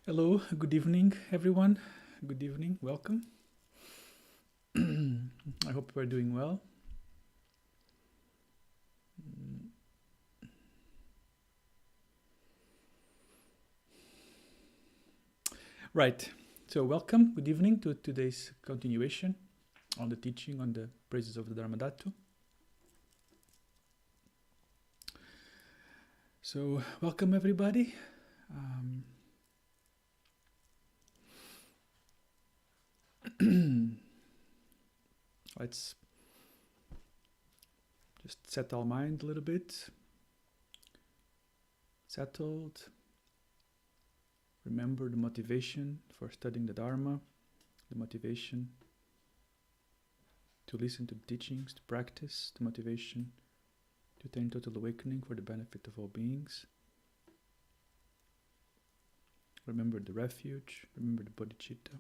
Hello, good evening, everyone. Good evening, welcome. I hope you are doing well. Right, so welcome, good evening to today's continuation on the teaching on the praises of the Dharmadhatu. So, welcome everybody. Let's just set our mind a little bit. Settled. Remember the motivation for studying the Dharma, the motivation to listen to the teachings, to practice, the motivation to attain total awakening for the benefit of all beings. Remember the refuge, remember the bodhicitta.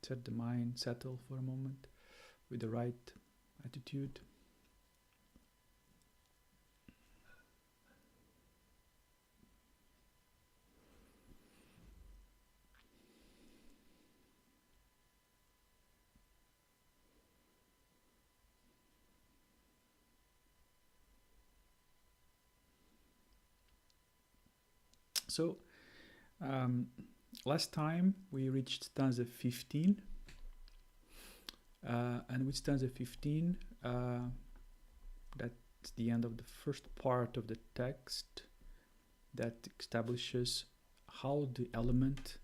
Set the mind, settle for a moment with the right attitude. So, last time we reached stanza 15, and with stanza 15, that's the end of the first part of the text that establishes how the element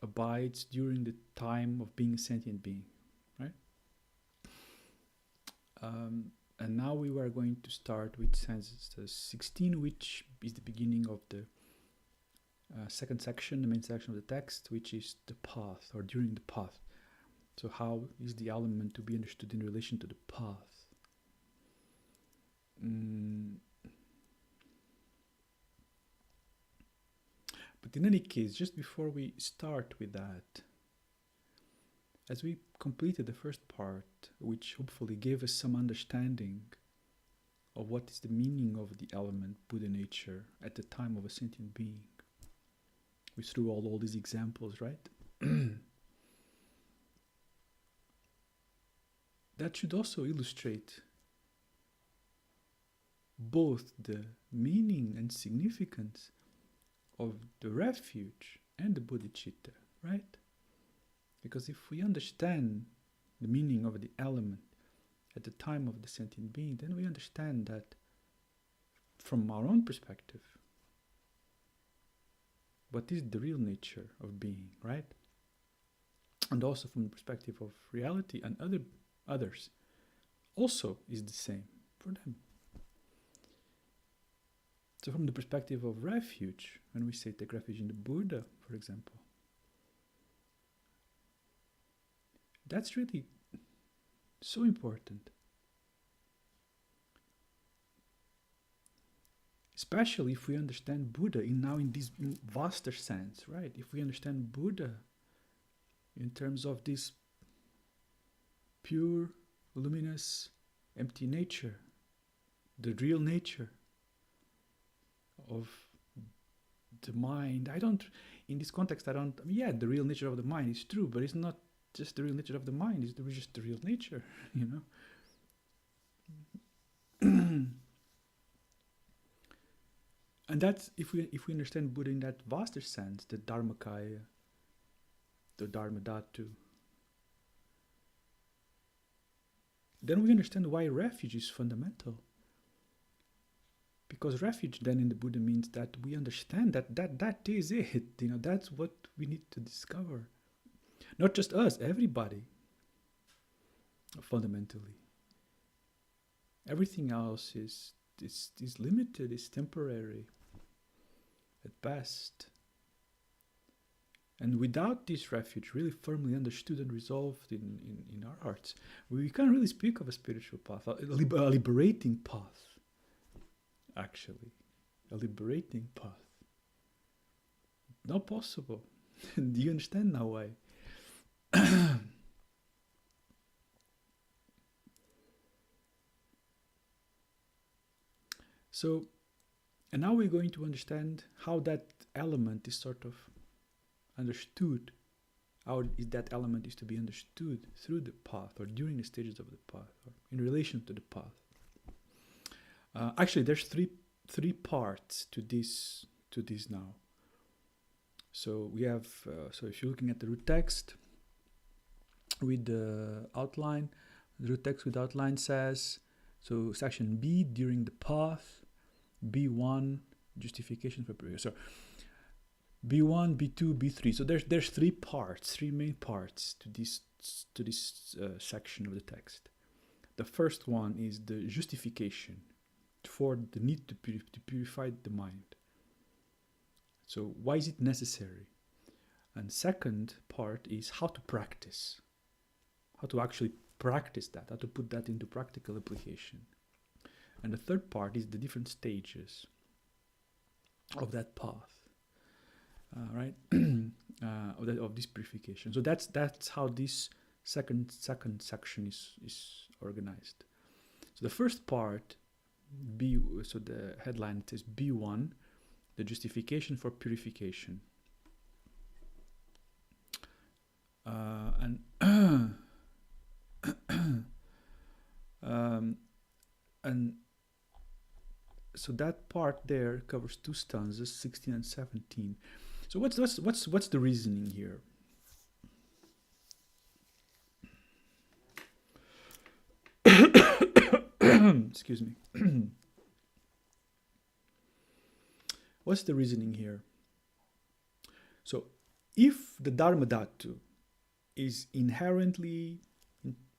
abides during the time of being a sentient being, right? And now we are going to start with stanza 16, which is the beginning of the second section, the main section of the text, which is the path, or during the path. So how is the element to be understood in relation to the path? But in any case, just before we start with that, as we completed the first part, which hopefully gave us some understanding of what is the meaning of the element Buddha nature at the time of a sentient being, we threw all these examples, right? That should also illustrate both the meaning and significance of the refuge and the bodhicitta, right? Because if we understand the meaning of the element at the time of the sentient being, then we understand that from our own perspective, what is the real nature of being, right? And also from the perspective of reality and others, also is the same for them. So from the perspective of refuge, when we say take refuge in the Buddha, for example, that's really so important. Especially if we understand Buddha in this vaster sense, right? If we understand Buddha in terms of this pure, luminous, empty nature, the real nature of the mind. In this context, the real nature of the mind is true, but it's not just the real nature of the mind, it's just the real nature, you know? And that's, if we understand Buddha in that vaster sense, the Dharmakaya, the Dharmadhatu, then we understand why refuge is fundamental. Because refuge then in the Buddha means that we understand that is it, you know, that's what we need to discover. Not just us, everybody, fundamentally. Everything else is limited, is temporary, at best. And without this refuge really firmly understood and resolved in our hearts, we can't really speak of a spiritual path, a liberating path, actually. A liberating path. Not possible. Do you understand now why? So, And now we're going to understand how that element is sort of understood, how that element is to be understood through the path or during the stages of the path or in relation to the path. Actually, there's three parts to this now. So we have, so if you're looking at the root text with the outline, the root text with outline says, so section B, during the path, B1, justification for prayer. So B1, B2, B3. So there's three main parts to this section of the text. The first one is the justification for the need to purify the mind. So why is it necessary? And second part is how to practice, how to actually practice that, how to put that into practical application. And the third part is the different stages of that path, right? of this purification. So that's how this second section is organized. So the first part, so the headline says B1, the justification for purification. And so that part there covers two stanzas, 16 and 17. So what's the reasoning here? Excuse me. What's the reasoning here? So if the Dharmadhatu is inherently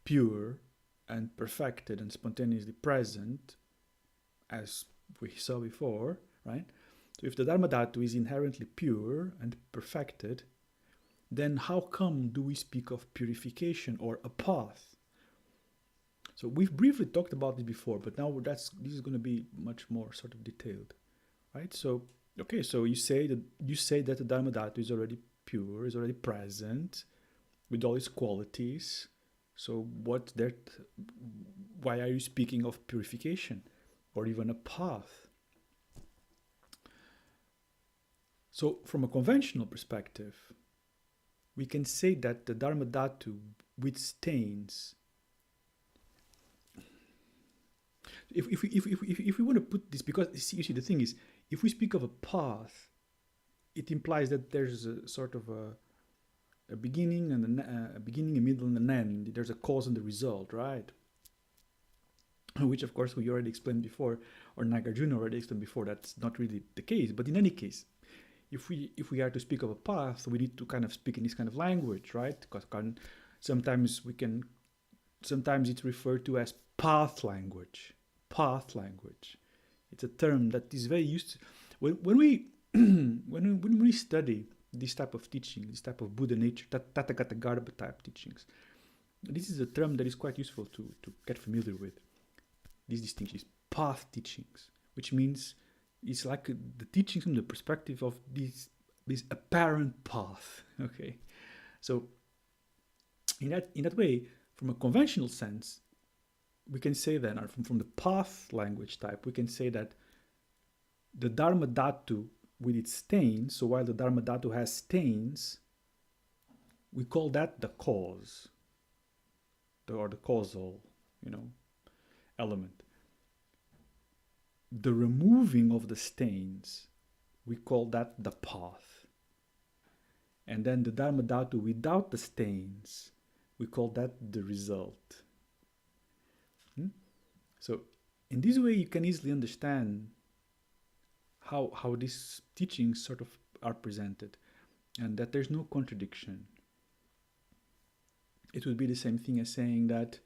pure and perfected and spontaneously present, as we saw before, right? So if the Dharmadhatu is inherently pure and perfected, then how come do we speak of purification or a path? So we've briefly talked about this before, but now this is going to be much more sort of detailed, right? So okay, so you say that the Dharmadhatu is already pure, is already present with all its qualities. So why are you speaking of purification or even a path? So from a conventional perspective, we can say that the Dharmadhatu with stains. If we want to put this, because you see the thing is, if we speak of a path, it implies that there's a sort of a beginning and a beginning, a middle, and an end. There's a cause and the result, right? Which, of course, we already explained before, or Nagarjuna already explained before. That's not really the case. But in any case, if we are to speak of a path, we need to kind of speak in this kind of language, right? Because sometimes it's referred to as path language. Path language. It's a term that is very used to, when we study this type of teaching, this type of Buddha nature, Tathagata Garbha type teachings. This is a term that is quite useful to get familiar with. These distinctions, path teachings, which means it's like the teachings from the perspective of this apparent path. Okay, so in that way, from a conventional sense, we can say that, or from the path language type, we can say that the Dharmadhatu with its stains, so while the Dharmadhatu has stains, we call that the cause, or the causal, element. The removing of the stains, we call that the path. And then the Dharmadhatu without the stains, we call that the result. So in this way, you can easily understand how these teachings sort of are presented, and that there's no contradiction. It would be the same thing as saying that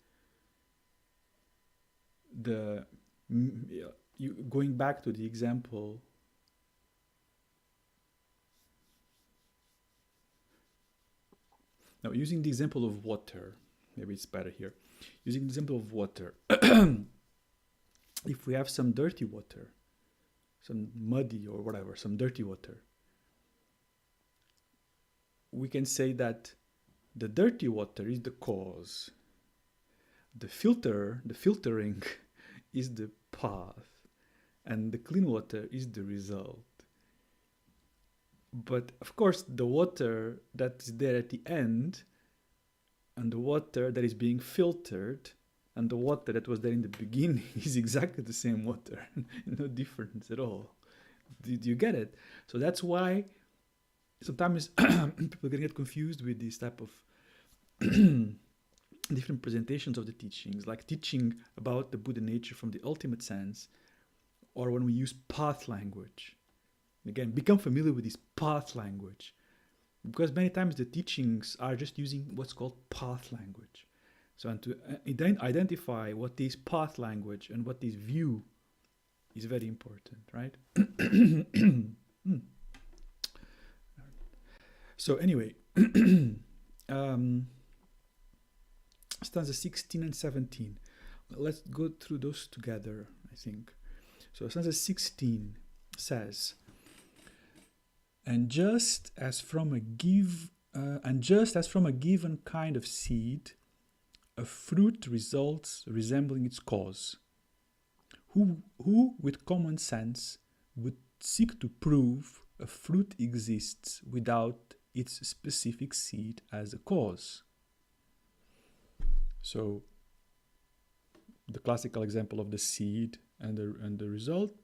going back to the example, now using the example of water, maybe it's better here. Using the example of water, if we have some dirty water, some muddy or whatever, some dirty water, we can say that the dirty water is the cause. The filtering is the path. and the clean water is the result. But of course, the water that is there at the end, and the water that is being filtered, and the water that was there in the beginning is exactly the same water. No difference at all. Did you get it? So that's why sometimes people can get confused with this type of different presentations of the teachings, like teaching about the Buddha nature from the ultimate sense, or when we use path language. Again, become familiar with this path language, because many times the teachings are just using what's called path language. So, and to identify what is path language and what is view is very important, right? So anyway, stanza 16 and 17. Let's go through those together, I think. So stanza 16 says, and just as from a given kind of seed, a fruit results resembling its cause. Who with common sense would seek to prove a fruit exists without its specific seed as a cause? So the classical example of the seed and the result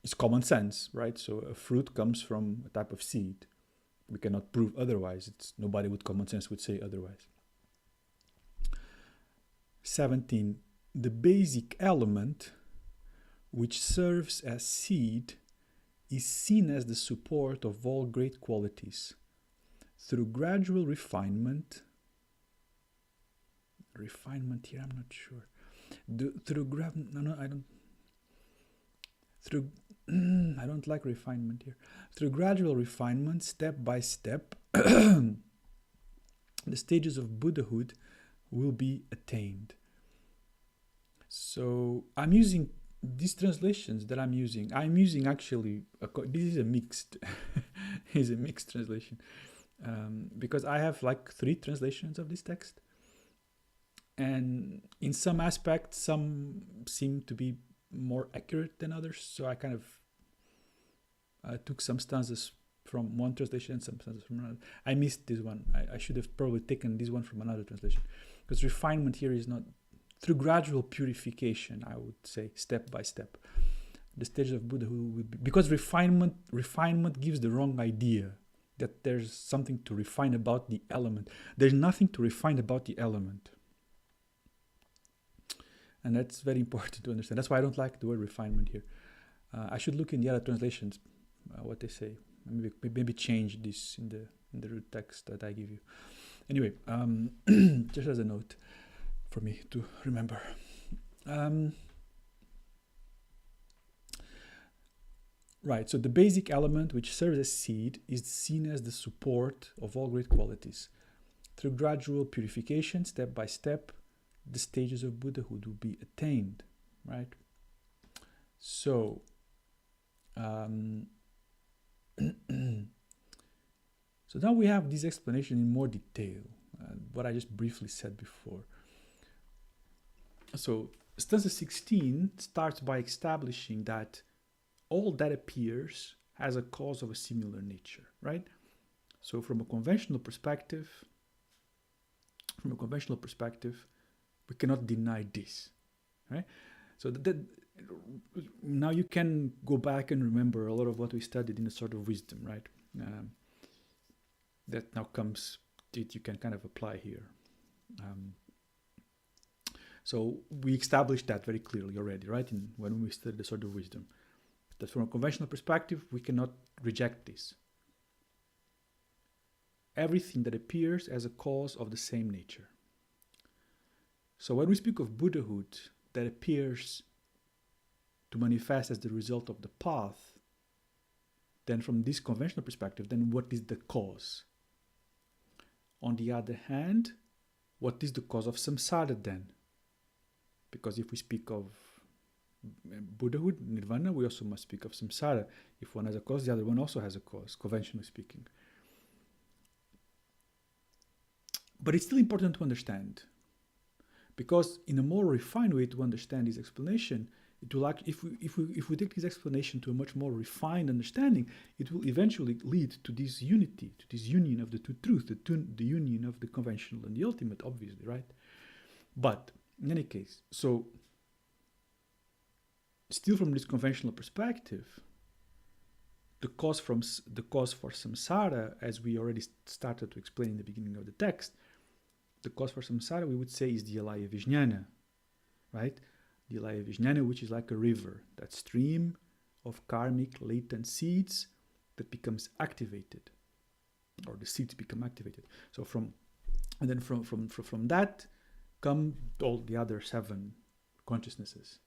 is common sense, right? So a fruit comes from a type of seed. We cannot prove otherwise. Nobody with common sense would say otherwise. 17. The basic element which serves as seed is seen as the support of all great qualities. Through gradual refinement here, I'm not sure. I don't like refinement here. Through gradual refinement, step by step, the stages of Buddhahood will be attained. So I'm using these translations that I'm using. I'm using actually, this is a mixed, is a mixed translation, because I have like 3 translations of this text, and in some aspects, some seem to be more accurate than others. So I kind of took some stanzas from one translation, some stanzas from another. I missed this one. I should have probably taken this one from another translation, because refinement here is not through gradual purification, I would say, step by step. The stages of Buddhahood will be, because refinement gives the wrong idea that there's something to refine about the element. There's nothing to refine about the element. And that's very important to understand. That's why I don't like the word refinement here. I should look in the other translations, what they say. Maybe change this in the root text that I give you. Anyway, just as a note for me to remember. Right, so the basic element which serves as seed is seen as the support of all great qualities. Through gradual purification, step by step, the stages of Buddhahood will be attained, right? So, so now we have this explanation in more detail, what I just briefly said before. So, stanza 16 starts by establishing that all that appears has a cause of a similar nature, right? So, from a conventional perspective, we cannot deny this, right? So now you can go back and remember a lot of what we studied in the Sort of Wisdom, right? That now comes, that you can kind of apply here. So we established that very clearly already, right? When we studied the Sort of Wisdom, that from a conventional perspective, we cannot reject this. Everything that appears as a cause of the same nature. So when we speak of Buddhahood that appears to manifest as the result of the path, then from this conventional perspective, then what is the cause? On the other hand, what is the cause of samsara then? Because if we speak of Buddhahood, nirvana, we also must speak of samsara. If one has a cause, the other one also has a cause, conventionally speaking. But it's still important to understand, Because in a more refined way to understand this explanation, it will actually, if we take this explanation to a much more refined understanding, it will eventually lead to this unity, to this union of the two truths, the union of the conventional and the ultimate, obviously, right? But in any case, so still from this conventional perspective, the cause for samsara, as we already started to explain in the beginning of the text, the cause for samsara, we would say, is the alaya vijnana, right? The alaya vijnana, which is like a river, that stream of karmic latent seeds that becomes activated, or the seeds become activated. So from that come all the other 7 consciousnesses.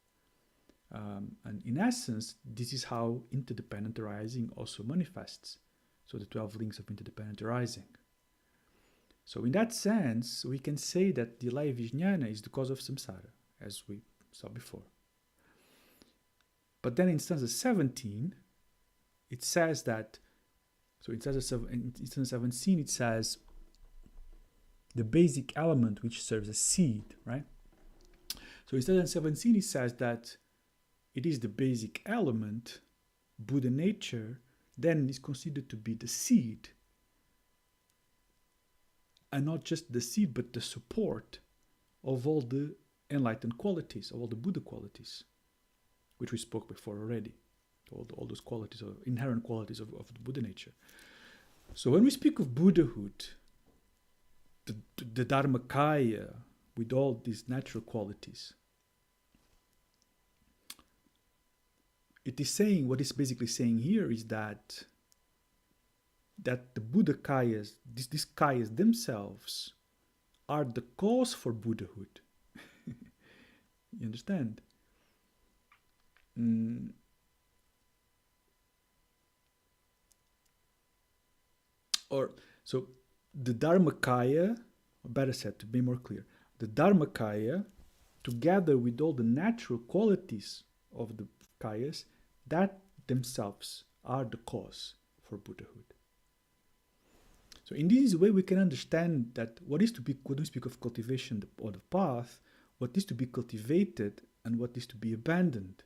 And in essence, this is how interdependent arising also manifests. So the 12 links of interdependent arising. So in that sense, we can say that the alaya vijnana is the cause of samsara, as we saw before. But then in stanza 17, it says that, so in stanza 17, it says the basic element which serves as seed, right? So in stanza 17, it says that it is the basic element, Buddha nature, then is considered to be the seed. And not just the seed, but the support of all the enlightened qualities, of all the Buddha qualities, which we spoke before already. All those qualities, or inherent qualities of the Buddha nature. So when we speak of Buddhahood, the Dharmakaya, with all these natural qualities, it is saying, what it's basically saying here is that the Buddha Kayas, these Kayas themselves, are the cause for Buddhahood. You understand? So the Dharmakaya, or better said, to be more clear, the Dharmakaya, together with all the natural qualities of the Kayas, that themselves are the cause for Buddhahood. So in this way, we can understand that when we speak of cultivation or the path, what is to be cultivated and what is to be abandoned.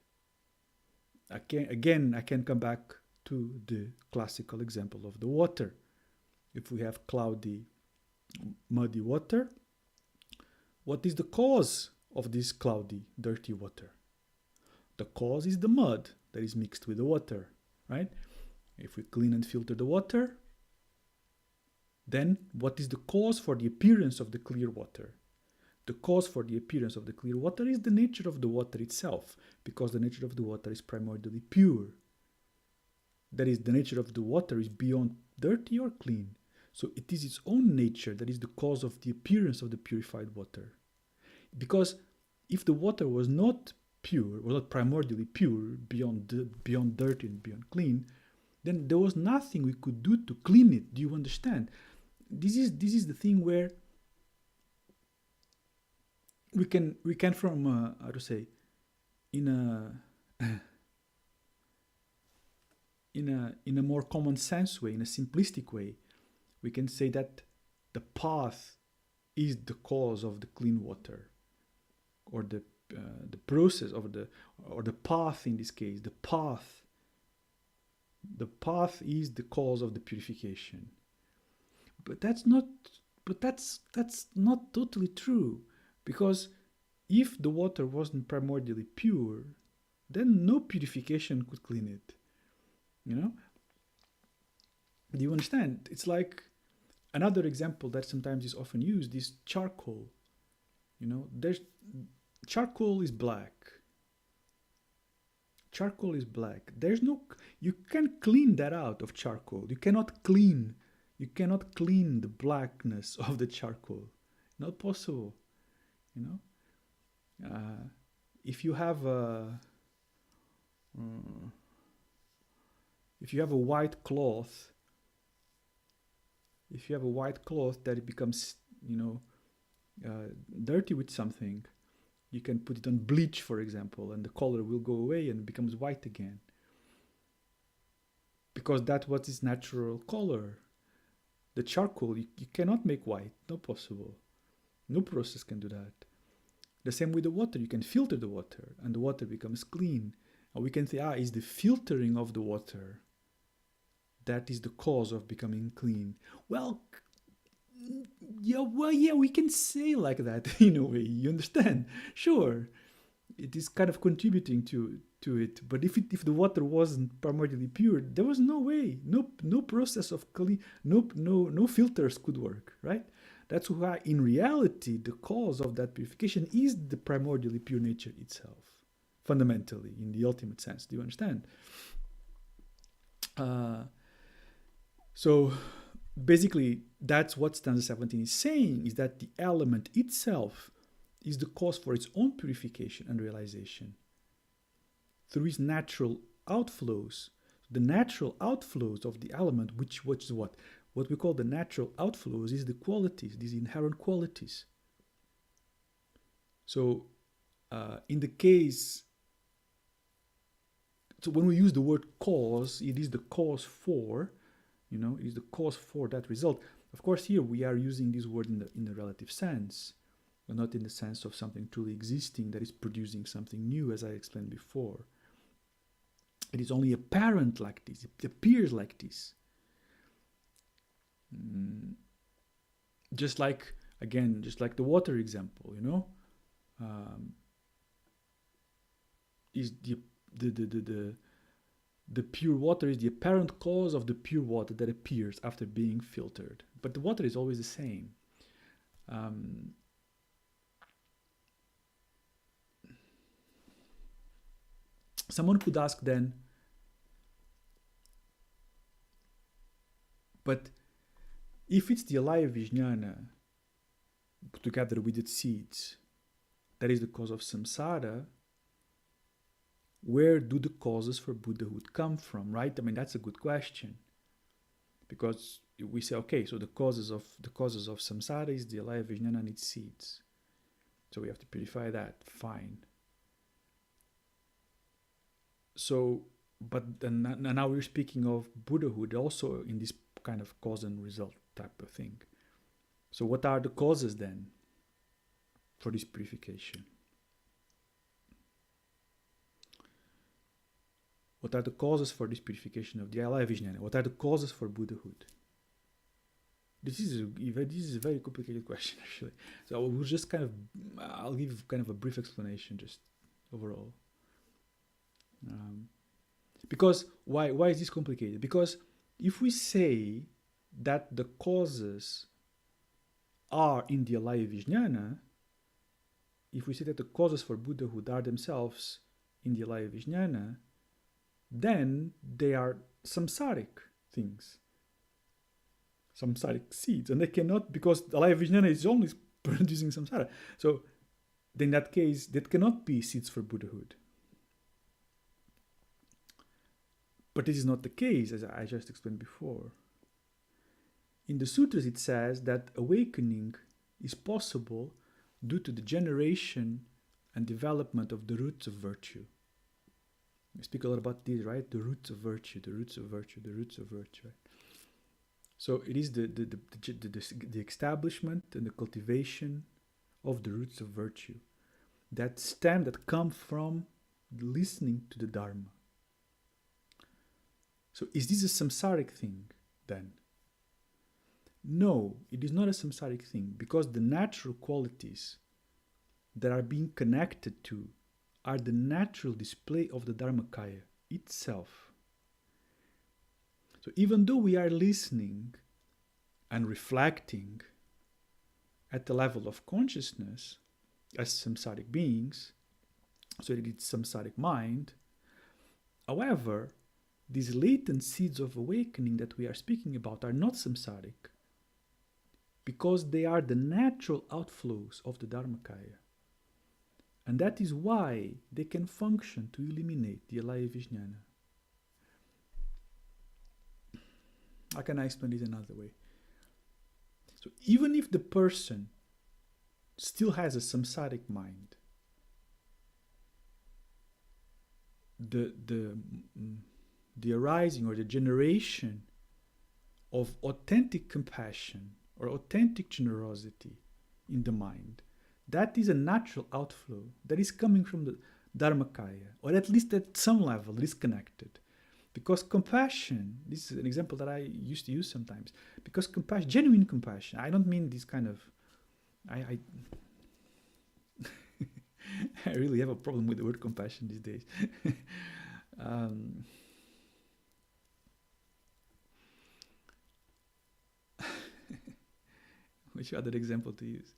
I can come back to the classical example of the water. If we have cloudy, muddy water, what is the cause of this cloudy, dirty water? The cause is the mud that is mixed with the water, right? If we clean and filter the water, then what is the cause for the appearance of the clear water? The cause for the appearance of the clear water is the nature of the water itself, because the nature of the water is primordially pure. That is, the nature of the water is beyond dirty or clean. So it is its own nature that is the cause of the appearance of the purified water. Because if the water was not pure, was not primordially pure, beyond dirty and beyond clean, then there was nothing we could do to clean it. Do you understand? This is the thing where we can from how to say, in a more common sense way, in a simplistic way, we can say that the path is the cause of the clean water, or the process of the path. In this case, the path is the cause of the purification. But that's not totally true, because if the water wasn't primordially pure, then no purification could clean it. You know? Do you understand? It's like another example that sometimes is often used is charcoal. You know, charcoal is black. Charcoal is black. You can't clean that out of charcoal. You cannot clean the blackness of the charcoal. Not possible. You know, if you have a white cloth, that it becomes, dirty with something, you can put it on bleach, for example, and the color will go away and it becomes white again. Because that's what is natural color. The charcoal, you cannot make white. Not possible. No process can do that. The same with the water. You can filter the water and the water becomes clean. And we can say, is the filtering of the water that is the cause of becoming clean. Well, yeah, we can say like that in a way, you understand? Sure, it is kind of contributing to it. But if the water wasn't primordially pure, there was no way, no process of clean, no filters could work, right? That's why, in reality, the cause of that purification is the primordially pure nature itself, fundamentally, in the ultimate sense. Do you understand? So basically, that's what stanza 17 is saying, is that the element itself is the cause for its own purification and realization through its natural outflows. The natural outflows of the element, which is what we call the natural outflows, is the qualities, these inherent qualities. So in the case, so when we use the word cause, it is the cause for, it is the cause for that result. Of course, here we are using this word in the relative sense, but not in the sense of something truly existing that is producing something new, as I explained before. It is only apparent like this. It appears like this. Just like the water example, is the pure water is the apparent cause of the pure water that appears after being filtered. But the water is always the same. Someone could ask then, but if it's the alaya vijnana together with its seeds that is the cause of samsara, where do the causes for Buddhahood come from, right? I mean, that's a good question. Because we say, okay, so the causes of samsara is the alaya vijnana and its seeds. So we have to purify that. Fine. So, but now we're speaking of Buddhahood also in this kind of cause and result type of thing. So what are the causes then for this purification? What are the causes for this purification of the alaya vijnana? What are the causes for Buddhahood? This is a very complicated question, actually. So we'll just I'll give kind of a brief explanation, just overall. Because why is this complicated? Because if we say that the causes are in the alaya vijnana, if we say that the causes for Buddhahood are themselves in the alaya vijnana, then they are samsaric things, samsaric seeds, and they cannot, because the alaya vijnana is only producing samsara. So in that case, that cannot be seeds for Buddhahood. But this is not the case, as I just explained before. In the sutras, it says that awakening is possible due to the generation and development of the roots of virtue. We speak a lot about this, right? The roots of virtue, the roots of virtue, the roots of virtue. Right? So it is the establishment and the cultivation of the roots of virtue that come from listening to the Dharma. So is this a samsaric thing then? No, it is not a samsaric thing, because the natural qualities that are being connected to are the natural display of the Dharmakaya itself. So even though we are listening and reflecting at the level of consciousness as samsaric beings, so that it's samsaric mind, however, these latent seeds of awakening that we are speaking about are not samsaric, because they are the natural outflows of the Dharmakaya. And that is why they can function to eliminate the alaya vijnana. How can I explain it another way? So even if the person still has a samsaric mind, the arising or the generation of authentic compassion or authentic generosity in the mind that is a natural outflow that is coming from the Dharmakaya, or at least at some level it is connected. Because compassion, this is an example that I used to use sometimes, because compassion, genuine compassion, I don't mean this kind of, I I really have a problem with the word compassion these days. Which other example to use?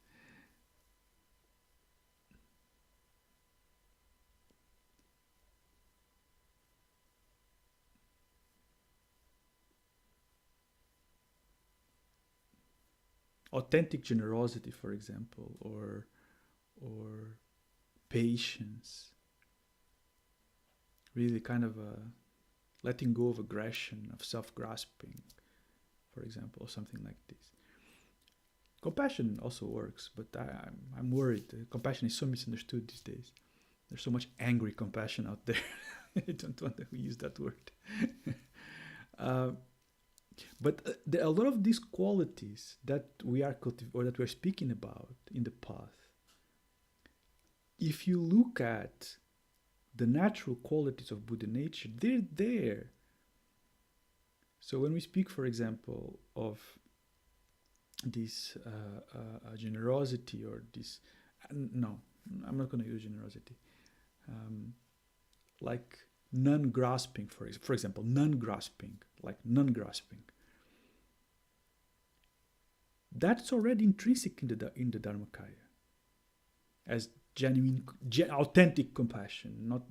Authentic generosity, for example, or patience. Really kind of a letting go of aggression, of self-grasping, for example, or something like this. Compassion also works, but I'm worried. Compassion is so misunderstood these days. There's so much angry compassion out there. I don't want to use that word. But there are a lot of these qualities that we are or that we're speaking about in the path. If you look at the natural qualities of Buddha nature, they're there. So when we speak, for example, of this generosity or this, no, I'm not going to use generosity, like non-grasping, for example, non-grasping, like non-grasping. That's already intrinsic in the Dharmakaya as genuine, authentic compassion, not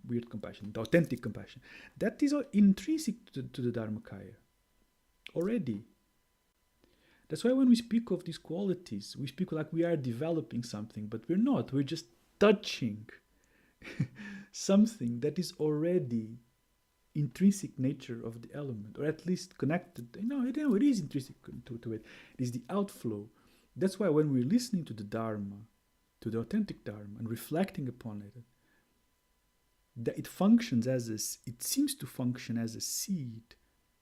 weird compassion, the authentic compassion. That is intrinsic to the Dharmakaya already. That's why when we speak of these qualities, we speak like we are developing something, but we're not. We're just touching something that is already intrinsic nature of the element, or at least connected. It is intrinsic to it. It is the outflow. That's why when we're listening to the Dharma, to the authentic Dharma, and reflecting upon it, that it functions it seems to function as a seed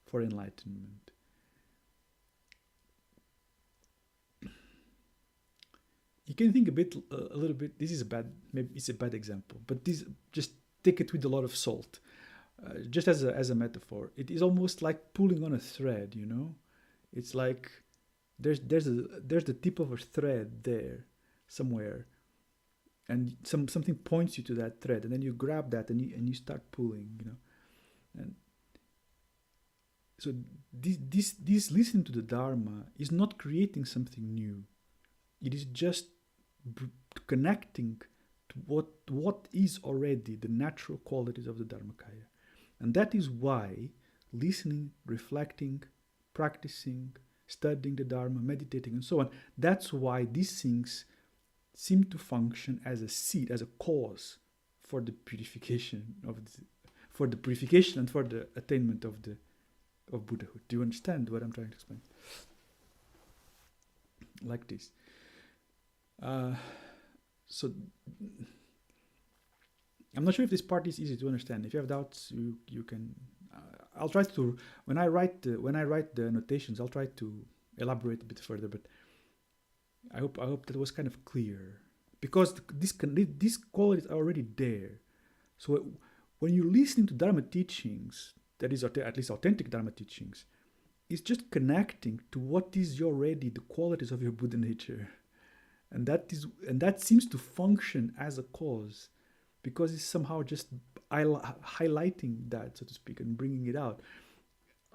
for enlightenment. You can think a little bit. This is maybe it's a bad example, but this, just take it with a lot of salt. Just as a metaphor, it is almost like pulling on a thread. It's like there's the tip of a thread there somewhere, and something points you to that thread, and then you grab that and you start pulling. And so this listening to the Dharma is not creating something new. It is just connecting to what is already the natural qualities of the Dharmakaya. And that is why listening, reflecting, practicing, studying the Dharma, meditating, and so on, that's why these things seem to function as a seed, as a cause for the purification and for the attainment of Buddhahood. Do you understand what I'm trying to explain? Like this. So I'm not sure if this part is easy to understand. If you have doubts, you can. I'll try to when I write the annotations, I'll try to elaborate a bit further. But I hope that was kind of clear, because these qualities are already there. So when you're listening to Dharma teachings, that is at least authentic Dharma teachings, it's just connecting to what is already the qualities of your Buddha nature. And that seems to function as a cause, because it's somehow just highlighting that, so to speak, and bringing it out.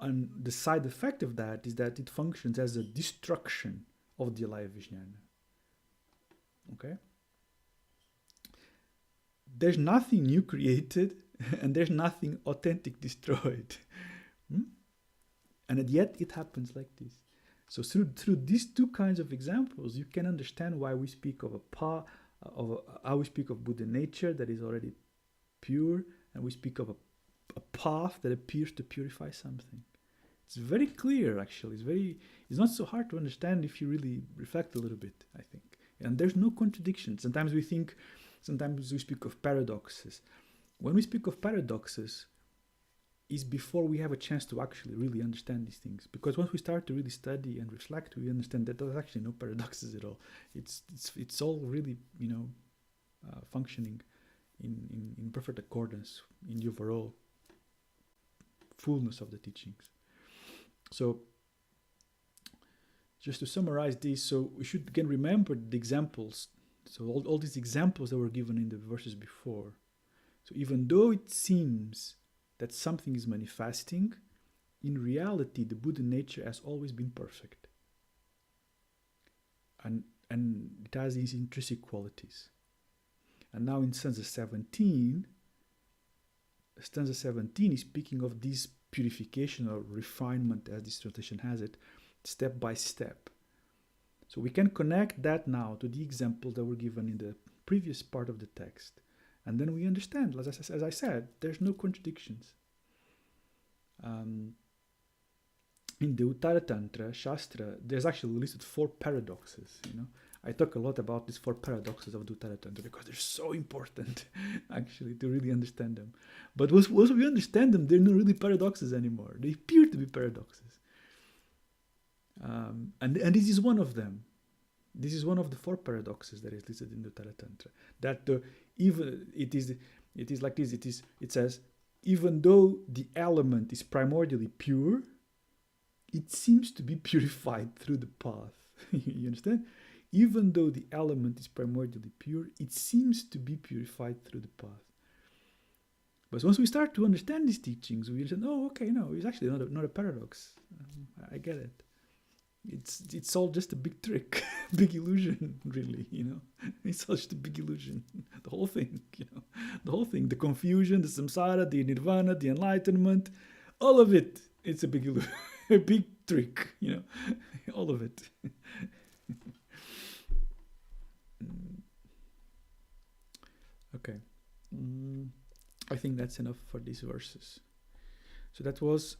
And the side effect of that is that it functions as a destruction of the alaya vijnana. Okay? There's nothing new created, and there's nothing authentic destroyed. And yet it happens like this. So through these two kinds of examples, you can understand why we speak of how we speak of Buddha nature that is already pure, and we speak of a path that appears to purify something. It's very clear, actually. It's not so hard to understand if you really reflect a little bit, I think. And there's no contradiction. Sometimes we speak of paradoxes. When we speak of paradoxes, is before we have a chance to actually really understand these things. Because once we start to really study and reflect, we understand that there's actually no paradoxes at all. It's all really, functioning in perfect accordance in the overall fullness of the teachings. So, just to summarize this, so we should again remember the examples. So all these examples that were given in the verses before. So even though it seems that something is manifesting, in reality the Buddha nature has always been perfect. And it has these intrinsic qualities. And now in stanza 17 is speaking of this purification or refinement, as this translation has it, step by step. So we can connect that now to the examples that were given in the previous part of the text. And then we understand, as I said, there's no contradictions. In the Uttara Tantra, Shastra, there's actually listed 4 paradoxes, I talk a lot about these 4 paradoxes of the Uttara Tantra because they're so important, actually, to really understand them. But once we understand them, they're not really paradoxes anymore. They appear to be paradoxes. And this is one of them. This is one of the 4 paradoxes that is listed in the Uttara Tantra. That it is like this. It says, even though the element is primordially pure, it seems to be purified through the path. You understand? Even though the element is primordially pure, it seems to be purified through the path. But once we start to understand these teachings, we understand, it's actually not a paradox. I get it. It's all just a big trick, big illusion, really, It's all just a big illusion. The whole thing, the confusion, the samsara, the nirvana, the enlightenment, all of it, it's a big illusion, a big trick, all of it. Okay. I think that's enough for these verses. So that was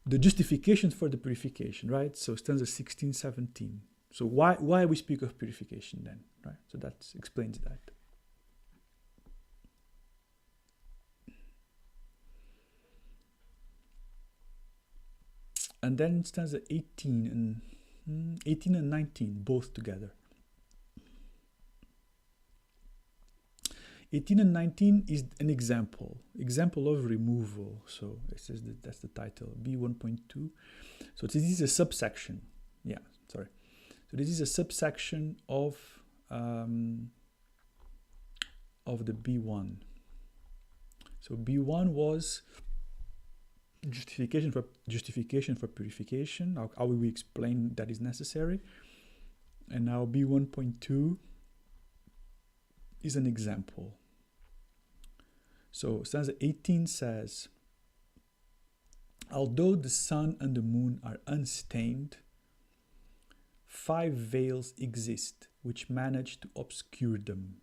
the justification for the purification, right? So stanza 16, 17. So why we speak of purification then, right? So that explains that. And then stanza 18 and 19, both together. 18 and 19 is an example of removal. So it says that's the title, B1.2. So this is a subsection. So this is a subsection of the B1. So B1 was justification for purification. How will we explain that is necessary? And now B1.2 is an example. So stanza 18 says, although the sun and the moon are unstained, 5 veils exist which manage to obscure them.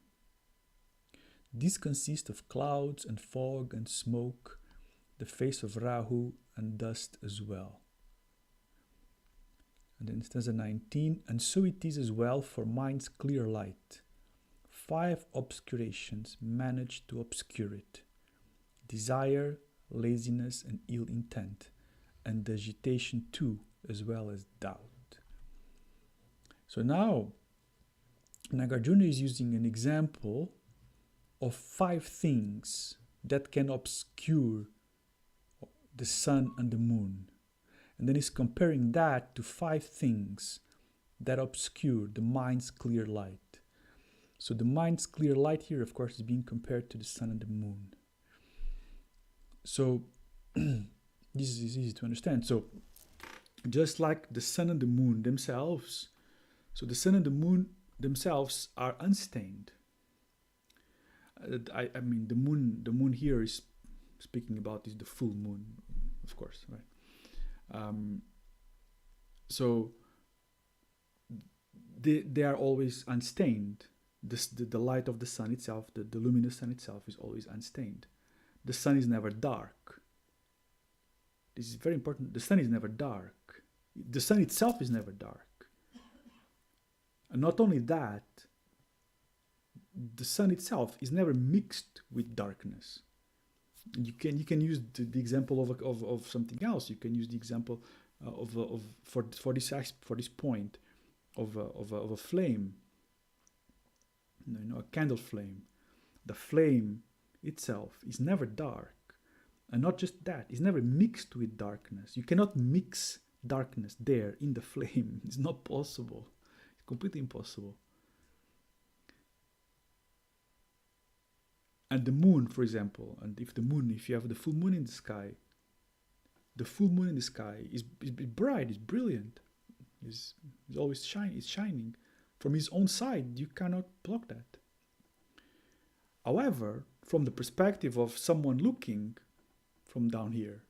These consist of clouds and fog and smoke, the face of Rahu and dust as well. And then stanza 19, and so it is as well for mind's clear light. 5 obscurations manage to obscure it: desire, laziness, and ill intent, and agitation too, as well as doubt. So now, Nagarjuna is using an example of 5 things that can obscure the sun and the moon. And then he's comparing that to 5 things that obscure the mind's clear light. So the mind's clear light here, of course, is being compared to the sun and the moon. So this is easy to understand. So just like the sun and the moon themselves, so the sun and the moon themselves are unstained. I mean, the moon here is speaking about is the full moon, of course, right? So they are always unstained. The light of the sun itself, the luminous sun itself, is always unstained. The sun is never dark. This is very important. The sun is never dark. The sun itself is never dark. And not only that, the sun itself is never mixed with darkness. You can use the example of something else. You can use the example for this point of a flame, a candle flame. The flame itself is never dark, and not just that, it's never mixed with darkness. You cannot mix darkness there in the flame. It's not possible. It's completely impossible. And the moon, for example, and if you have the full moon in the sky, the full moon in the sky is bright, is brilliant, is always shining. From his own side, you cannot block that. However, from the perspective of someone looking from down here,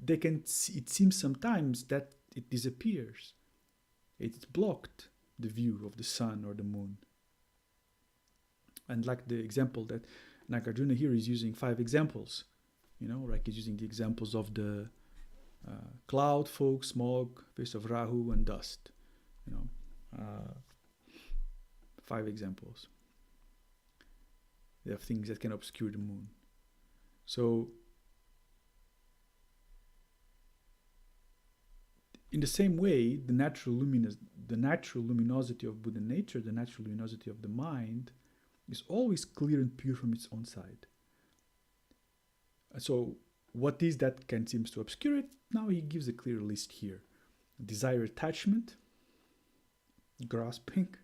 they can see, it seems sometimes that it disappears. It's blocked, the view of the sun or the moon. And like the example that Nagarjuna here is using 5 examples, like he's using the examples of the cloud, fog, smog, face of Rahu, and dust. 5 examples. They have things that can obscure the moon. So, in the same way, the natural luminosity of Buddha nature, the natural luminosity of the mind, is always clear and pure from its own side. So, what is that seems to obscure it? Now he gives a clear list here. Desire, attachment, grasping,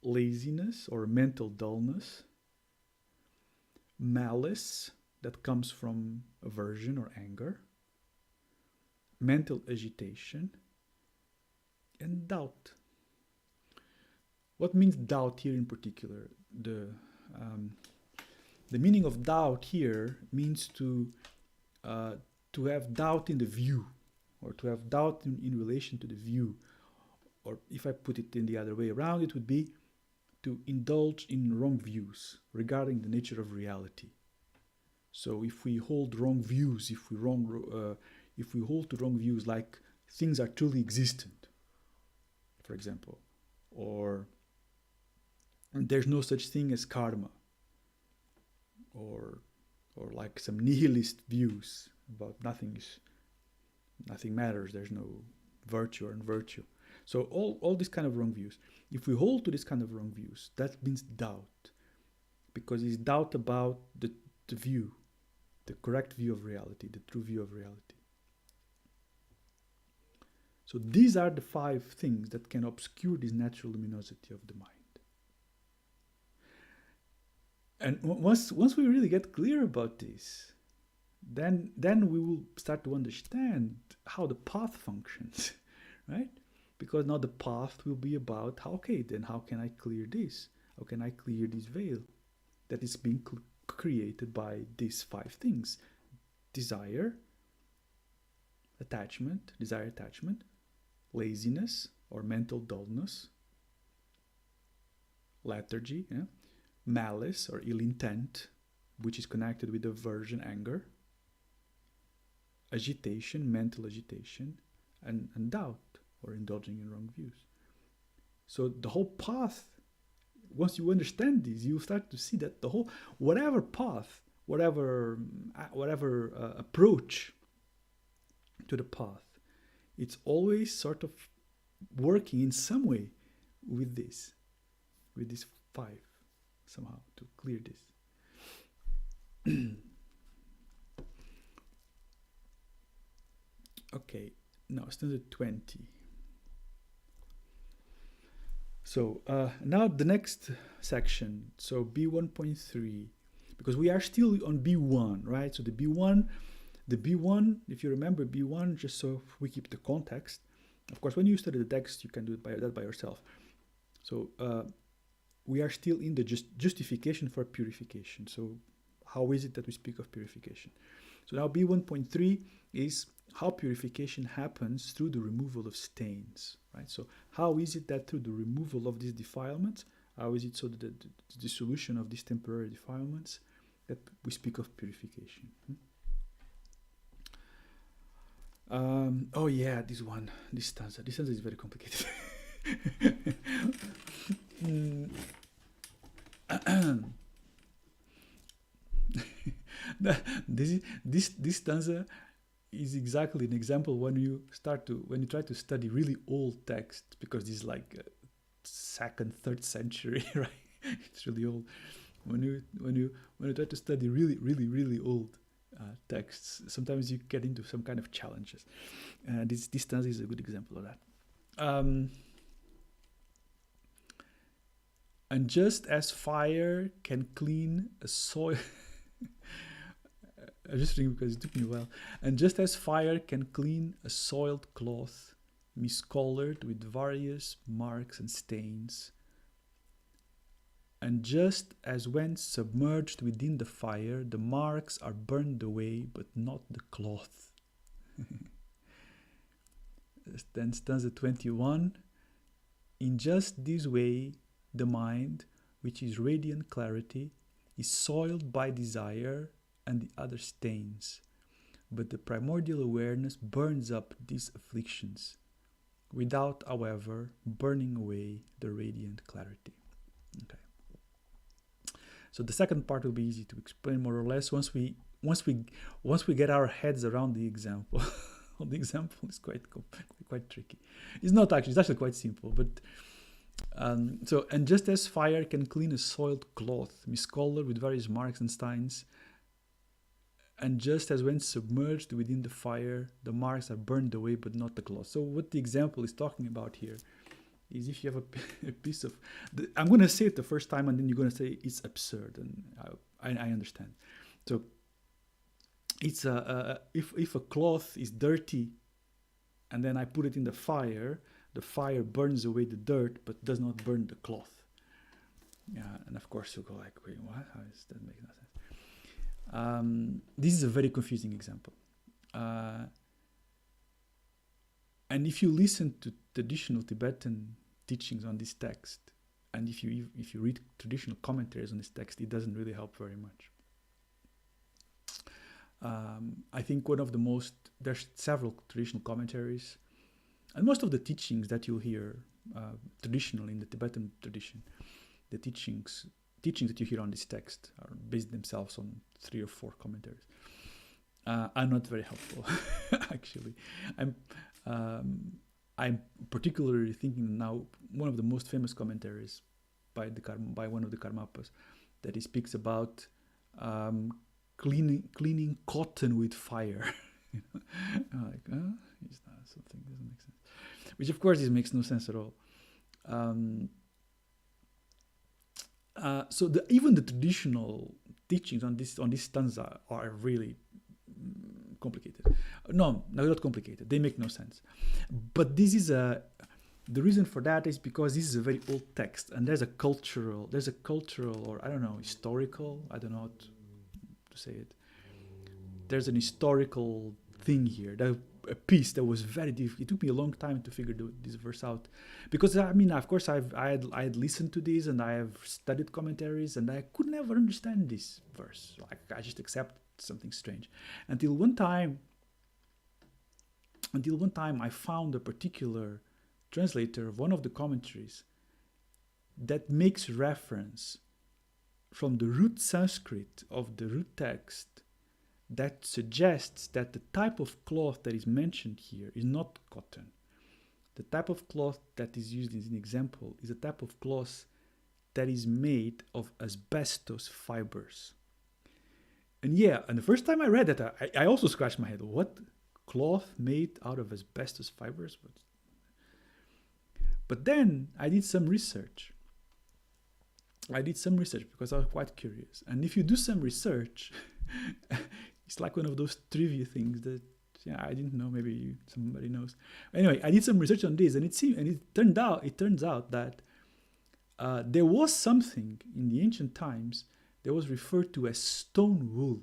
laziness or mental dullness, malice that comes from aversion or anger, mental agitation, and doubt. What means doubt here in particular? The meaning of doubt here means to have doubt in the view, or to have doubt in relation to the view. Or if I put it in the other way around, it would be to indulge in wrong views regarding the nature of reality. So if we hold wrong views, if we hold to wrong views like things are truly existent, for example, or there's no such thing as karma, or like some nihilist views about nothing matters, there's no virtue or unvirtue. So all these kind of wrong views. If we hold to this kind of wrong views, that means doubt, because it's doubt about the view, the correct view of reality, the true view of reality. So these are the 5 things that can obscure this natural luminosity of the mind. And once we really get clear about this, then we will start to understand how the path functions, right? Because now the path will be about, how can I clear this? How can I clear this veil that is being created by these 5 things? Desire, attachment, laziness or mental dullness, lethargy, malice or ill intent, which is connected with aversion, anger, agitation, mental agitation, and doubt or indulging in wrong views. So the whole path, once you understand these, you start to see that the whole, whatever path, whatever approach to the path, it's always sort of working in some way with these 5 somehow to clear this. Okay, now stanza 20. So now the next section, so B1.3, because we are still on B1, right? So the B1, if you remember B1, just so we keep the context. Of course, when you study the text, you can do it by yourself. So we are still in the justification for purification. So how is it that we speak of purification? So now B1.3 is how purification happens through the removal of stains, right? So how is it that through the removal of these defilements, how is it so that the dissolution of these temporary defilements, that we speak of purification? Oh yeah, this stanza is very complicated. This stanza is exactly an example when you try to study really old texts, because this is like second, third century, right? It's really old. When you try to study really old texts, sometimes you get into some kind of challenges. This stanza is a good example of that. And just as fire can clean a soil, I'm just reading because it took me a while. And just as fire can clean a soiled cloth, miscolored with various marks and stains, and just as when submerged within the fire, the marks are burned away, but not the cloth. Then stanza 21. In just this way, the mind, which is radiant clarity, is soiled by desire and the other stains, but the primordial awareness burns up these afflictions, without, however, burning away the radiant clarity. Okay. So the second part will be easy to explain more or less once we get our heads around the example. The example is quite tricky. It's not actually; it's actually quite simple. But so, and just as fire can clean a soiled cloth, miscolored with various marks and stains, and just as when submerged within the fire, the marks are burned away, but not the cloth. So what the example is talking about here is if you have a piece of... I'm going to say it the first time, and then you're going to say it's absurd, and I understand. So it's if a cloth is dirty, and then I put it in the fire burns away the dirt, but does not burn the cloth. Yeah, and of course you'll go like, wait, what? How does that make no sense? This is a very confusing example. And if you listen to traditional Tibetan teachings on this text, and if you read traditional commentaries on this text, it doesn't really help very much. I think there's several traditional commentaries, and most of the teachings that you'll hear traditionally in the Tibetan tradition, the teachings that you hear on this text are based themselves on 3 or 4 commentaries. Are not very helpful, actually. I'm particularly thinking now one of the most famous commentaries by one of the Karmapas, that he speaks about cleaning cotton with fire. I'm like, is that something that doesn't make sense? Which of course makes no sense at all. So even the traditional teachings on this stanza are really complicated. No, not complicated. They make no sense. But this is the reason for that is because this is a very old text, and there's a cultural, or I don't know, historical, I don't know how to say it. There's an historical thing here, a piece that was very difficult. It took me a long time to figure this verse out, because I mean, of course, I had listened to this and I have studied commentaries, and I could never understand this verse. Like, I just accept something strange until one time I found a particular translator of one of the commentaries that makes reference from the root Sanskrit of the root text that suggests that the type of cloth that is mentioned here is not cotton. The type of cloth that is used as an example is a type of cloth that is made of asbestos fibers. And the first time I read that, I also scratched my head. What? Cloth made out of asbestos fibers? But then I did some research. Because I was quite curious. And if you do some research, it's like one of those trivia things that I didn't know. Maybe somebody knows. Anyway, I did some research on this, and it turns out that there was something in the ancient times that was referred to as stone wool.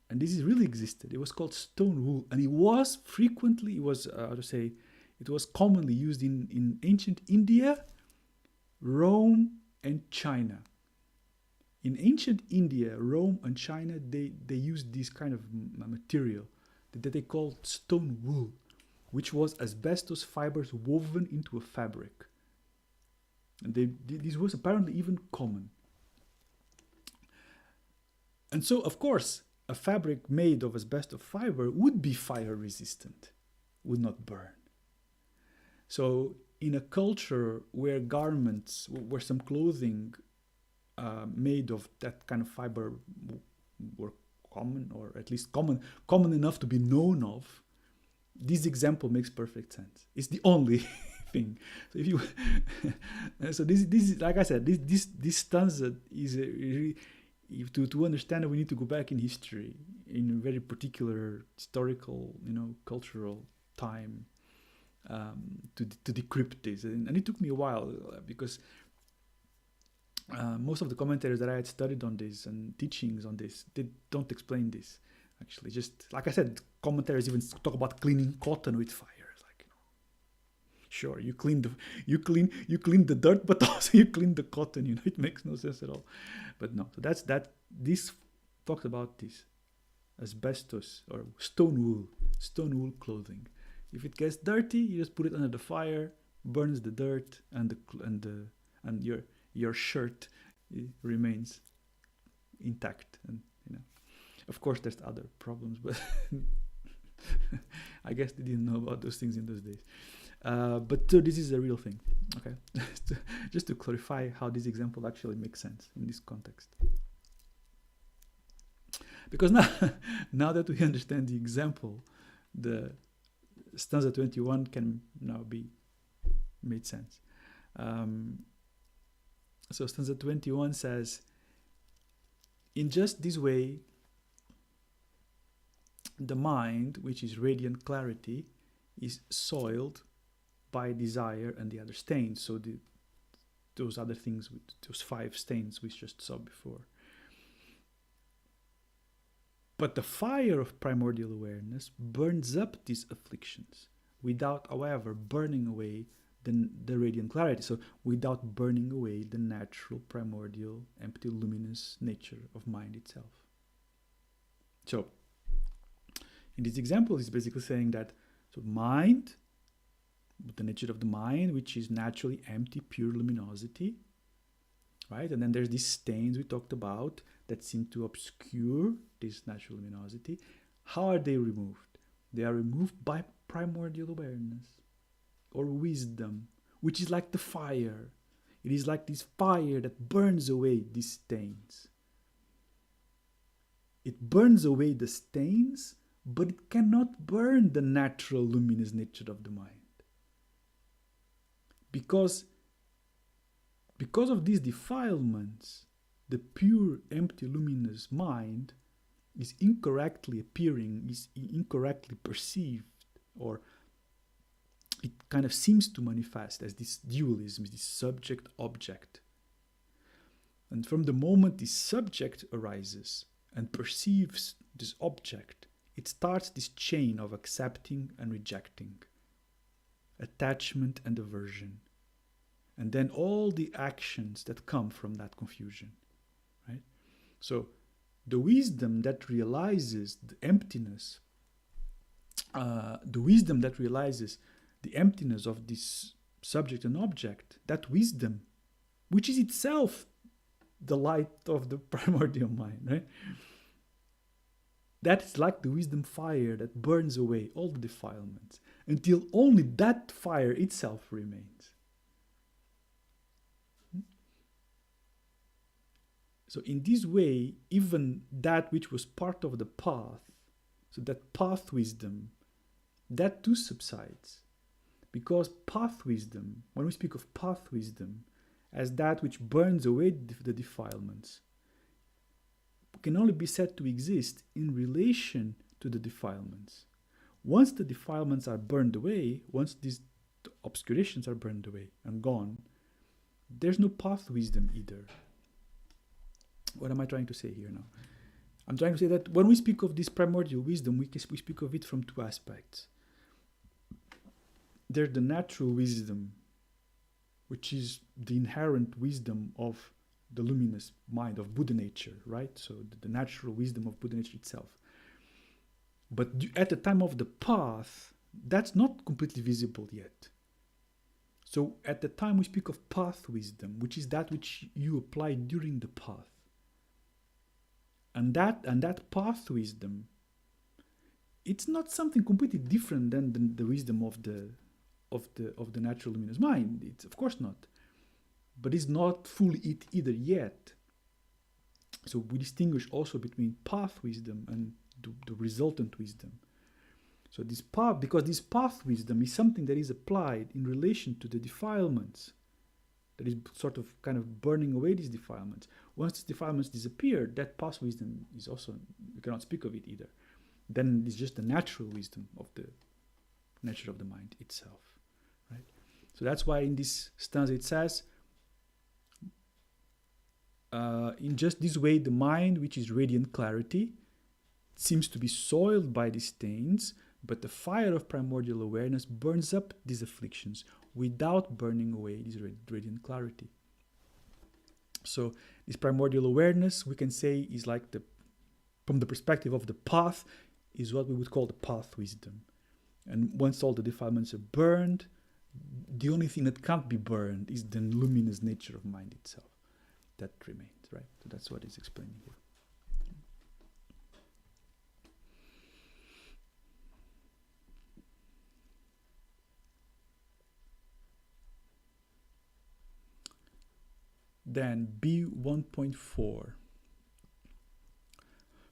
And this really existed. It was called stone wool, and it was commonly used in ancient India, Rome, and China. In ancient India, Rome, and China, they used this kind of material that they called stone wool, which was asbestos fibers woven into a fabric. And this was apparently even common. And so, of course, a fabric made of asbestos fiber would be fire resistant, would not burn. So in a culture where garments, where some clothing made of that kind of fiber were common, or at least common enough to be known of, this example makes perfect sense. It's the only thing. So if you, so this is, like I said, this stanza is to understand it, we need to go back in history, in a very particular historical, cultural time, to decrypt this, and it took me a while, because most of the commentaries that I had studied on this and teachings on this, they don't explain this. Actually, just like I said, commentaries even talk about cleaning cotton with fire. Like, sure, you clean the dirt, but also you clean the cotton. It makes no sense at all. But no, so that's that. This talks about this asbestos or stone wool clothing. If it gets dirty, you just put it under the fire, burns the dirt, and your shirt remains intact. And of course, there's other problems, but I guess they didn't know about those things in those days. But so this is a real thing. Okay, just to clarify how this example actually makes sense in this context. Because now that we understand the example, the stanza 21 can now be made sense. So stanza 21 says, in just this way, the mind, which is radiant clarity, is soiled by desire and the other stains. So those other things, those 5 stains we just saw before. But the fire of primordial awareness burns up these afflictions without, however, burning away the radiant clarity. So without burning away the natural, primordial, empty, luminous nature of mind itself. So in this example, it's basically saying that mind, the nature of the mind, which is naturally empty, pure luminosity, right? And then there's these stains we talked about that seem to obscure this natural luminosity. How are they removed? They are removed by primordial awareness or wisdom, which is like the fire. It is like this fire that burns away these stains. It burns away the stains, but it cannot burn the natural luminous nature of the mind. Because of these defilements, the pure, empty, luminous mind is incorrectly appearing, is incorrectly perceived, or it kind of seems to manifest as this dualism, this subject-object. And from the moment this subject arises and perceives this object, it starts this chain of accepting and rejecting, attachment and aversion, and then all the actions that come from that confusion, right? So the wisdom that realizes the emptiness, the emptiness of this subject and object, that wisdom, which is itself the light of the primordial mind, right? That is like the wisdom fire that burns away all the defilements until only that fire itself remains. So in this way, even that which was part of the path, so that path wisdom, that too subsides. Because path wisdom, when we speak of path wisdom, as that which burns away the defilements, can only be said to exist in relation to the defilements. Once the defilements are burned away, once these obscurations are burned away and gone, there's no path wisdom either. What am I trying to say here now? I'm trying to say that when we speak of this primordial wisdom, we speak of it from 2 aspects. There's the natural wisdom, which is the inherent wisdom of the luminous mind of Buddha nature, right? So the natural wisdom of Buddha nature itself. But at the time of the path, that's not completely visible yet. So at the time we speak of path wisdom, which is that which you apply during the path. And that path wisdom, it's not something completely different than the wisdom of the natural luminous mind. It's of course not, but it's not fully it either yet. So we distinguish also between path wisdom and the resultant wisdom. So this path, because this path wisdom is something that is applied in relation to the defilements, that is sort of kind of burning away these defilements. Once these defilements disappear, that path wisdom is also, we cannot speak of it either. Then it's just the natural wisdom of the nature of the mind itself, right? So that's why in this stanza it says, in just this way, the mind, which is radiant clarity, seems to be soiled by these stains, but the fire of primordial awareness burns up these afflictions without burning away this radiant clarity. So this primordial awareness, we can say, is like from the perspective of the path, is what we would call the path wisdom. And once all the defilements are burned, the only thing that can't be burned is the luminous nature of mind itself. That remains, right? So that's what it's explaining here. Then B1.4.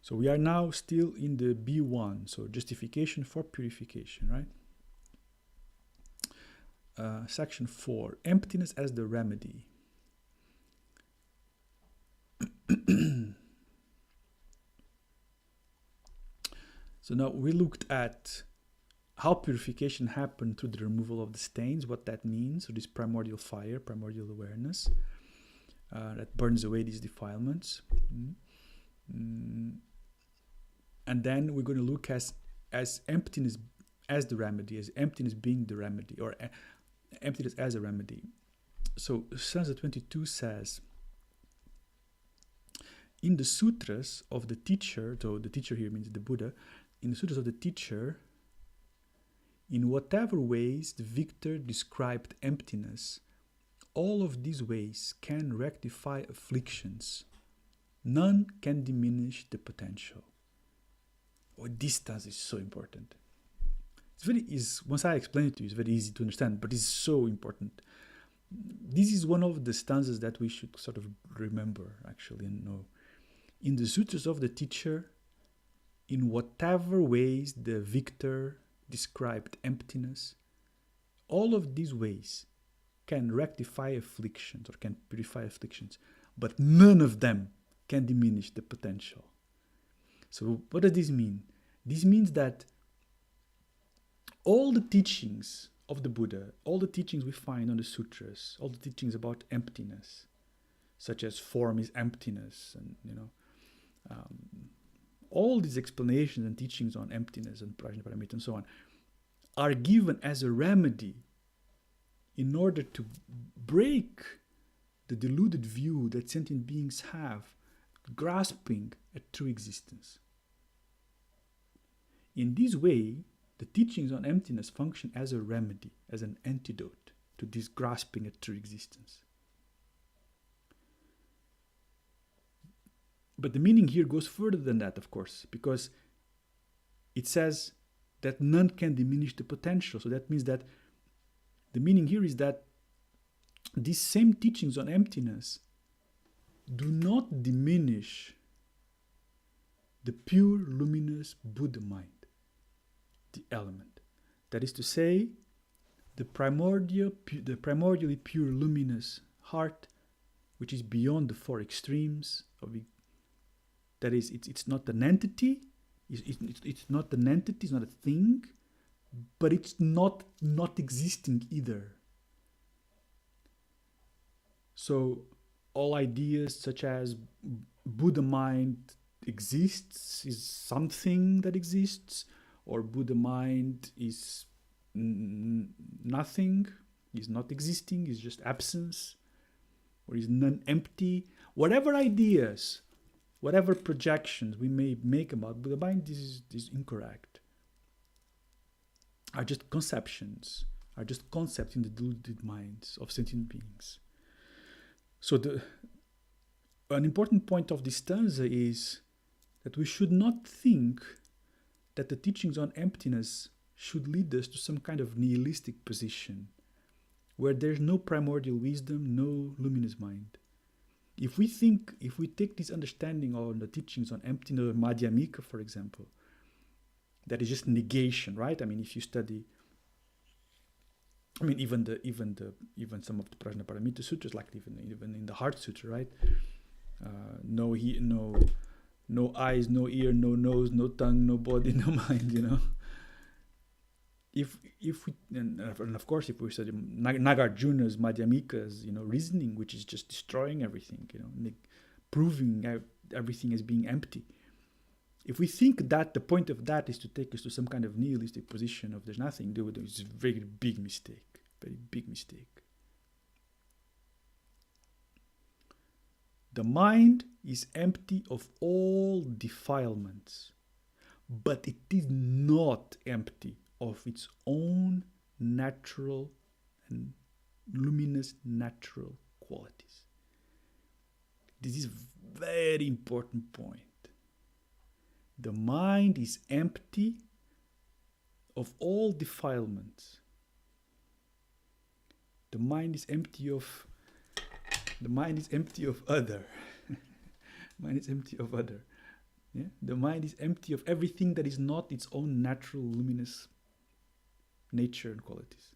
So we are now still in the B1, so justification for purification, right? Section 4, emptiness as the remedy. So now we looked at how purification happened through the removal of the stains, what that means, so this primordial fire, primordial awareness, that burns away these defilements. And then we're going to look as emptiness as the remedy, as emptiness being the remedy, or emptiness as a remedy. So Stanza 22 says, in the sutras of the teacher, so the teacher here means the Buddha, in the sutras of the teacher, in whatever ways the victor described emptiness, all of these ways can rectify afflictions. None can diminish the potential. Oh, this stanza is so important. Once I explain it to you, it's very easy to understand, but it's so important. This is one of the stanzas that we should sort of remember, actually, and know. In the sutras of the teacher, in whatever ways the victor described emptiness, all of these ways can rectify afflictions or can purify afflictions, but none of them can diminish the potential. So what does this mean? This means that all the teachings of the Buddha, all the teachings we find on the sutras, all the teachings about emptiness, such as form is emptiness, and all these explanations and teachings on emptiness and prajnaparamita and so on, are given as a remedy in order to break the deluded view that sentient beings have, grasping at true existence. In this way, the teachings on emptiness function as a remedy, as an antidote to this grasping at true existence. But the meaning here goes further than that, of course, because it says that none can diminish the potential. So that means that the meaning here is that these same teachings on emptiness do not diminish the pure, luminous Buddha mind, the element. That is to say, the primordially pure, luminous heart, which is beyond the four extremes of it. That is, it's not an entity. It's not an entity. It's not a thing, but it's not existing either. So all ideas such as Buddha mind exists, is something that exists, or Buddha mind is nothing, is not existing, is just absence, or is non-empty. Whatever ideas, whatever projections we may make about Buddha mind, this is incorrect. Are just conceptions, are just concepts in the deluded minds of sentient beings. So an important point of this stanza is that we should not think that the teachings on emptiness should lead us to some kind of nihilistic position where there's no primordial wisdom, no luminous mind. If we take this understanding on the teachings on emptiness, or Madhyamika, for example, that is just negation, right? I mean, if you study, I mean, even some of the Prajnaparamita sutras, like even in the Heart Sutra, right? No eyes, no ear, no nose, no tongue, no body, no mind. You know. If we and of course if we study Nagarjuna's Madhyamika's reasoning, which is just destroying everything, proving everything as being empty. If we think that the point of that is to take us to some kind of nihilistic position of there's nothing, it's a very big mistake. Very big mistake. The mind is empty of all defilements, but it is not empty of its own natural and luminous natural qualities. This is a very important point. The mind is empty of all defilements. The mind is empty of other. Mind is empty of other. Yeah? The mind is empty of everything that is not its own natural luminous nature and qualities.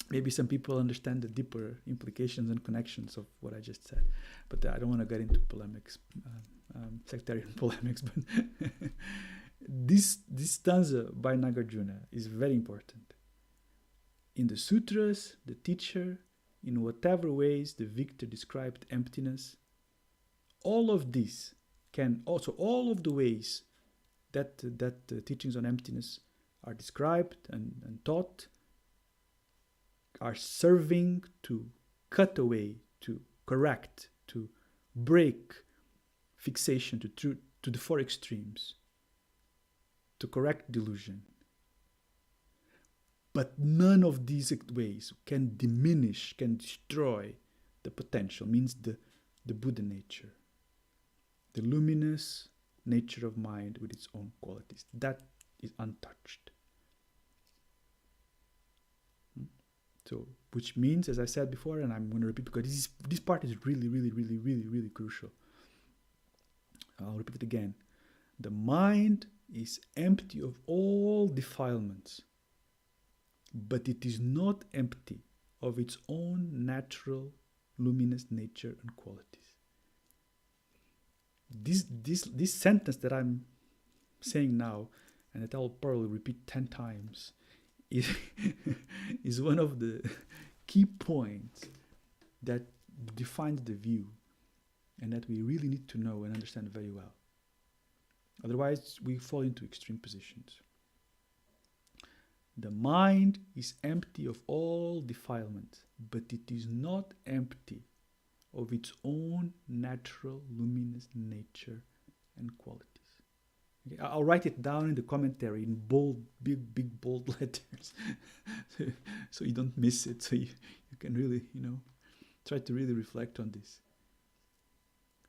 Maybe some people understand the deeper implications and connections of what I just said, but I don't want to get into polemics, sectarian polemics. But this stanza by Nagarjuna is very important. In the sutras, the teacher, in whatever ways the victor described emptiness, all of this can also, all of the ways that the teachings on emptiness are described and taught are serving to cut away, to correct, to break fixation to the four extremes, to correct delusion. But none of these ways can diminish, can destroy the potential, means the Buddha nature, the luminous nature of mind with its own qualities. That is untouched. So, which means, as I said before, and I'm going to repeat because this part is really, really, really, really, really crucial. I'll repeat it again. The mind is empty of all defilements, but it is not empty of its own natural luminous nature and qualities. This sentence that I'm saying now, and that I'll probably repeat 10 times, is one of the key points that defines the view and that we really need to know and understand very well. Otherwise, we fall into extreme positions. The mind is empty of all defilement, but it is not empty of its own natural luminous nature and qualities. Okay, I'll write it down in the commentary in bold, big bold letters, so you don't miss it. So you can really, try to really reflect on this.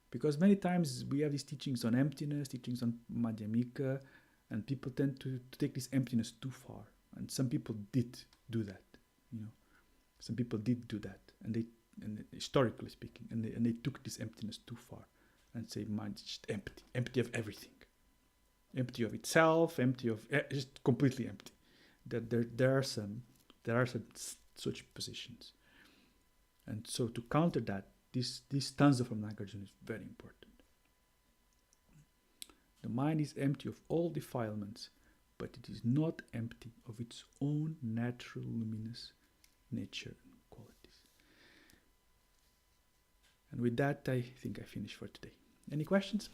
Because many times we have these teachings on emptiness, teachings on Madhyamika, and people tend to take this emptiness too far. And some people did do that, Some people did do that, and historically speaking, and they took this emptiness too far, and say mind is just empty of everything. Empty of itself, empty of just completely empty. That there are some such positions, and so to counter that, this stanza from Nagarjuna is very important. The mind is empty of all defilements, but it is not empty of its own natural luminous nature and qualities. And with that, I think I finished for today. Any questions?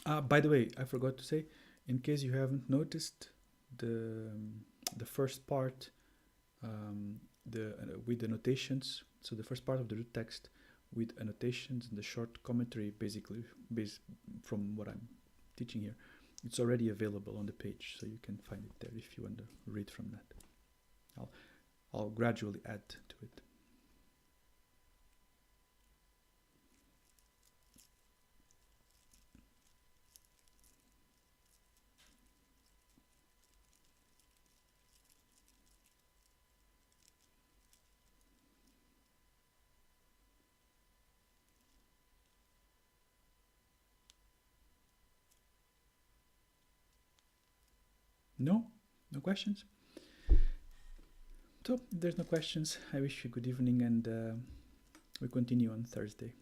By the way, I forgot to say, in case you haven't noticed, the first part, with the annotations. So the first part of the root text with annotations and the short commentary, basically, based from what I'm teaching here, it's already available on the page, so you can find it there if you want to read from that. I'll gradually add to it. No questions? So, if there's no questions, I wish you good evening, and we continue on Thursday.